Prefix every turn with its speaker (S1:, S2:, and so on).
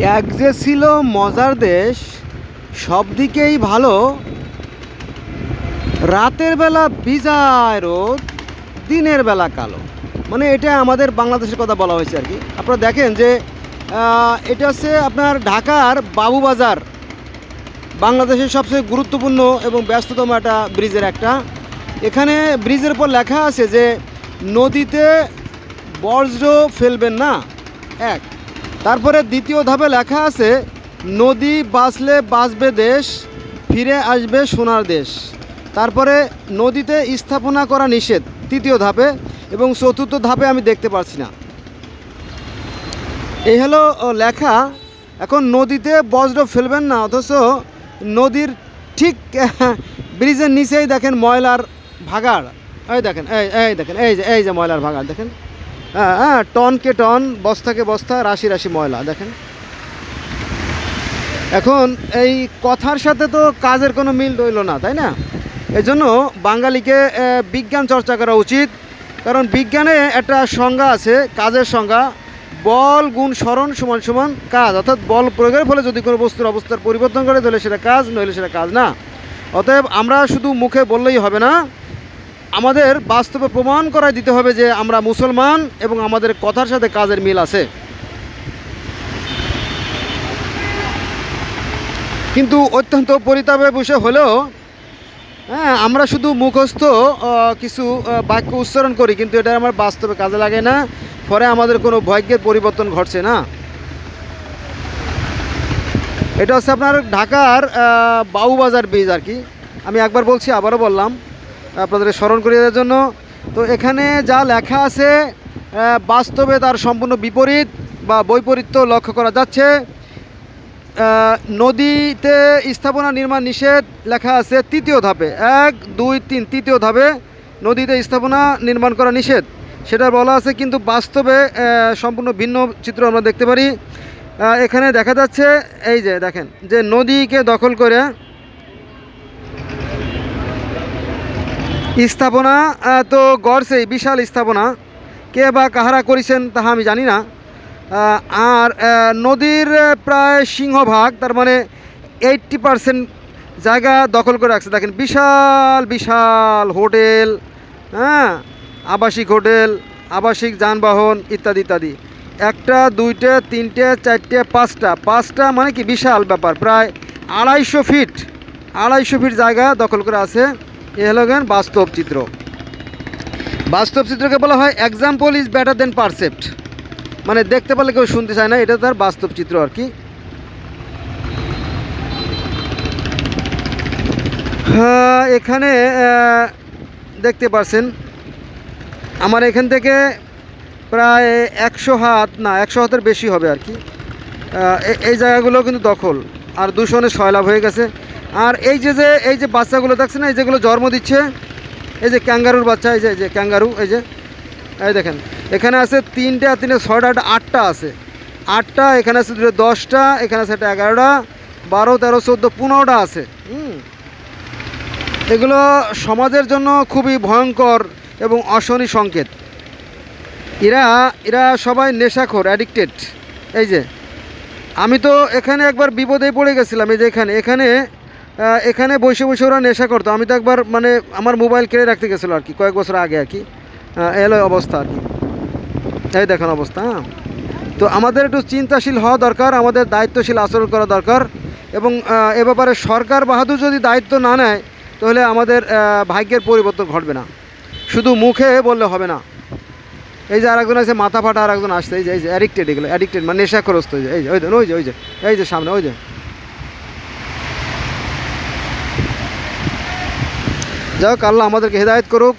S1: এক যে ছিল মজার দেশ, সব দিকেই ভালো, রাতের বেলা বিজায় রোদ, দিনের বেলা কালো। মানে এটা আমাদের বাংলাদেশের কথা বলা হয়েছে আর কি। আপনারা দেখেন যে এটা হচ্ছে আপনার ঢাকার বাবুবাজার, বাংলাদেশের সবচেয়ে গুরুত্বপূর্ণ এবং ব্যস্ততম একটা ব্রিজের একটা। এখানে ব্রিজের উপর লেখা আছে যে নদীতে বর্জ্য ফেলবেন না, এক। তারপরে দ্বিতীয় ধাপে লেখা আছে নদী বাঁচলে বাঁচবে দেশ, ফিরে আসবে সোনার দেশ। তারপরে নদীতে স্থাপনা করা নিষেধ তৃতীয় ধাপে, এবং চতুর্থ ধাপে আমি দেখতে পাচ্ছি না। এই হলো লেখা। এখন নদীতে বজ্র ফেলবেন না, অথচ নদীর ঠিক ব্রিজের নিচেই দেখেন ময়লার ভাগাড়। এই দেখেন, এই দেখেন, এই যে ময়লার ভাগাড় দেখেন। হ্যাঁ, টনকে টন, বস্তাকে বস্তা, রাশি রাশি ময়লা দেখেন। এখন এই কথার সাথে তো কাজের কোনো মিল রইল না, তাই না? এজন্য বাঙালিকে বিজ্ঞান চর্চা করা উচিত। কারণ বিজ্ঞানে একটা সংজ্ঞা আছে, কাজের সংজ্ঞা, বল গুণ সরণ সমান সমান কাজ। অর্থাৎ বল প্রয়োগের ফলে যদি কোনো বস্তুর অবস্থার পরিবর্তন করে তাহলে সেটা কাজ, নইলে সেটা কাজ না। অতএব আমরা শুধু মুখে বললেই হবে না, আমাদের বাস্তবে প্রমাণ করাই দিতে হবে যে আমরা মুসলমান এবং আমাদের কথার সাথে কাজের মিল আছে। কিন্তু অত্যন্ত পরিতাপের বিষয় হলেও আমরা শুধু মুখস্থ কিছু বাক্য উচ্চারণ করি, কিন্তু এটা আমার বাস্তবে কাজে লাগে না, পরে আমাদের কোনো ভাগ্যের পরিবর্তন ঘটছে না। এটা হচ্ছে আপনার ঢাকার বাবুবাজার ব্রিজ আর কি। আমি একবার বলছি, আবারও বললাম আপনাদের স্মরণ করিয়ে দেওয়ার জন্য। তো এখানে যা লেখা আছে বাস্তবে তার সম্পূর্ণ বিপরীত বা বৈপরীত্য লক্ষ্য করা যাচ্ছে। নদীতে স্থাপনা নির্মাণ নিষেধ লেখা আছে তৃতীয় ধাপে, 1, 2, 3 তৃতীয় ধাপে নদীতে স্থাপনা নির্মাণ করা নিষেধ, সেটা বলা আছে। কিন্তু বাস্তবে সম্পূর্ণ ভিন্ন চিত্র আমরা দেখতে পারি। এখানে দেখা যাচ্ছে, এই যে দেখেন, যে নদীকে দখল করে স্থাপনা তো গড়ছেই, বিশাল স্থাপনা, কে বা কাহারা করেছেন তাহা আমি জানি না। আর নদীর প্রায় সিংহভাগ, তার মানে 80% জায়গা দখল করে রাখছে। দেখেন বিশাল বিশাল হোটেল, হ্যাঁ, আবাসিক হোটেল, আবাসিক যানবাহন ইত্যাদি ইত্যাদি। 1টা 2টে 3টে 4টে 5টা মানে কি বিশাল ব্যাপার। প্রায় 250 ফিট জায়গা দখল করে আছে। এ হলো গেন বাস্তব চিত্র। বাস্তব চিত্রকে বলা হয় example is better then percept, মানে দেখতে পারলে কেউ শুনতে চায় না, এটা তার বাস্তব চিত্র আর কি। হ্যাঁ, এখানে দেখতে পাচ্ছেন আমার এখান থেকে প্রায় 100 হাত, না 100 হাতের বেশি হবে আর কি। এই জায়গাগুলো কিন্তু দখল, আর দূষণে সয়লাভ হয়ে গেছে। আর এই যে বাচ্চাগুলো দেখছেন, এই যেগুলো জন্ম দিচ্ছে, এই যে ক্যাঙ্গারুর বাচ্চা, এই যে ক্যাঙ্গারু, এই দেখেন, এখানে আছে 3টে, আর 3টে 6টা, 8টা আছে, 8টা, এখানে আছে 10টা, এখানে আছে 11টা, 12, 13, 14, 15টা আছে। এগুলো সমাজের জন্য খুবই ভয়ঙ্কর এবং অশনি সংকেত। এরা সবাই নেশাখোর, অ্যাডিক্টেড। এই যে আমি তো এখানে একবার বিপদে পড়ে গেছিলাম। এই যে এখানে বসে বসে ওরা নেশা করতো। আমি তো একবার মানে আমার মোবাইল কেড়ে রাখতে গেছিলো আর কি, কয়েক বছর আগে আর কি। এলো অবস্থা আর কি, এই দেখেন অবস্থা। তো আমাদের একটু চিন্তাশীল হওয়া দরকার, আমাদের দায়িত্বশীল আচরণ করা দরকার। এবং এ ব্যাপারে সরকার বাহাদুর যদি দায়িত্ব না নেয় তাহলে আমাদের ভাগ্যের পরিবর্তন ঘটবে না। শুধু মুখে বললে হবে না। এই যে আরেকজন আছে মাথা ফাটা, আর একজন আসছে, এই যে অ্যাডিক্টেড, এগুলো অ্যাডিক্টেড মানে নেশাগ্রস্ত। এই যে সামনে, যাই হোক, আল্লাহ আমাদেরকে হেদায়েত করুক।